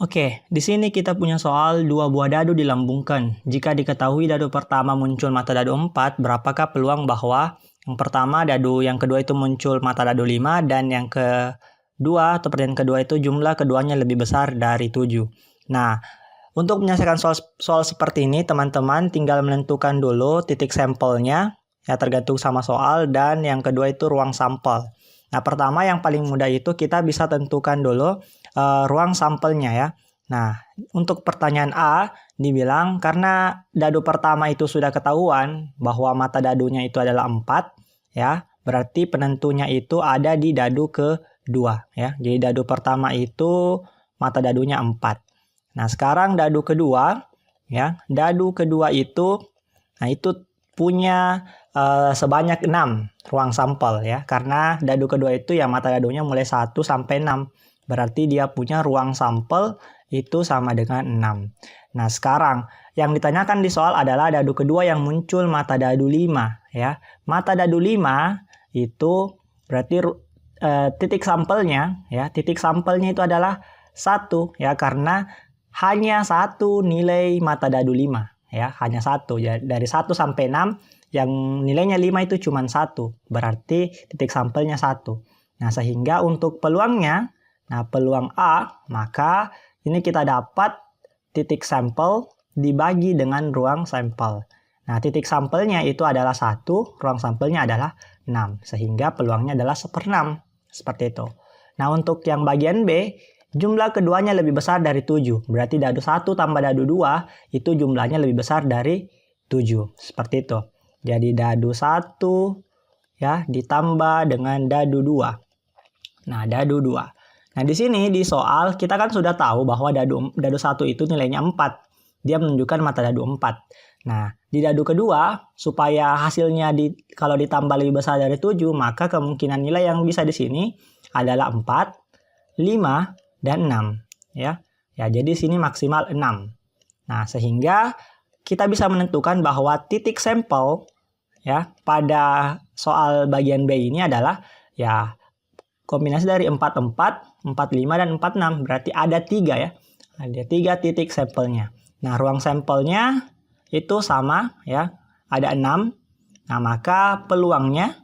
Oke, di sini kita punya soal dua buah dadu dilambungkan. Jika diketahui dadu pertama muncul mata dadu 4, berapakah peluang bahwa yang pertama dadu yang kedua itu muncul mata dadu 5 dan yang kedua atau pertanyaan kedua itu jumlah keduanya lebih besar dari 7. Nah, untuk menyelesaikan soal seperti ini, teman-teman tinggal menentukan dulu titik sampelnya, ya tergantung sama soal, dan yang kedua itu ruang sampel. Nah, pertama yang paling mudah itu kita bisa tentukan dulu ruang sampelnya ya. Nah, untuk pertanyaan A dibilang karena dadu pertama itu sudah ketahuan bahwa mata dadunya itu adalah 4 ya, berarti penentunya itu ada di dadu kedua ya. Jadi dadu pertama itu mata dadunya 4. Nah, sekarang dadu kedua ya. Dadu kedua itu punya sebanyak 6 ruang sampel ya. Karena dadu kedua itu ya mata dadunya mulai 1 sampai 6. Berarti dia punya ruang sampel itu sama dengan 6. Nah, sekarang yang ditanyakan di soal adalah dadu kedua yang muncul mata dadu 5 ya. Mata dadu 5 itu berarti titik sampelnya ya. Titik sampelnya itu adalah 1 ya, karena hanya satu nilai mata dadu 5 ya, hanya satu ya. Dari 1 sampai 6 yang nilainya 5 itu cuma 1. Berarti titik sampelnya 1. Nah, sehingga untuk peluangnya, nah, peluang A, maka ini kita dapat titik sampel dibagi dengan ruang sampel. Nah, titik sampelnya itu adalah 1, ruang sampelnya adalah 6. Sehingga peluangnya adalah 1/6. Seperti itu. Nah, untuk yang bagian B, jumlah keduanya lebih besar dari 7. Berarti dadu 1 tambah dadu 2 itu jumlahnya lebih besar dari 7. Seperti itu. Jadi dadu 1 ya ditambah dengan dadu 2. Nah, dadu 2. Nah, di sini di soal kita kan sudah tahu bahwa dadu 1 itu nilainya 4. Dia menunjukkan mata dadu 4. Nah, di dadu kedua supaya hasilnya kalau ditambah lebih besar dari 7, maka kemungkinan nilai yang bisa di sini adalah 4, 5, dan 6 ya. Ya, jadi sini maksimal 6. Nah, sehingga kita bisa menentukan bahwa titik sampel ya pada soal bagian B ini adalah ya kombinasi dari 44, 45, dan 46. Berarti ada 3 ya. Ada 3 titik sampelnya. Nah, ruang sampelnya itu sama ya. Ada 6. Nah, maka peluangnya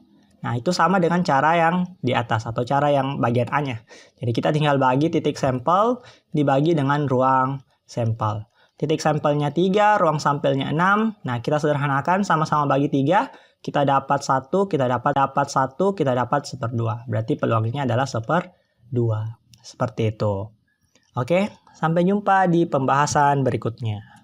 itu sama dengan cara yang di atas atau cara yang bagian A-nya. Jadi kita tinggal bagi titik sampel dibagi dengan ruang sampel. Titik sampelnya 3, ruang sampelnya 6. Nah, kita sederhanakan sama-sama bagi 3. Kita dapat 1, kita dapat 1, kita dapat 1/2. Berarti peluangnya adalah 1/2. Seperti itu. Oke, sampai jumpa di pembahasan berikutnya.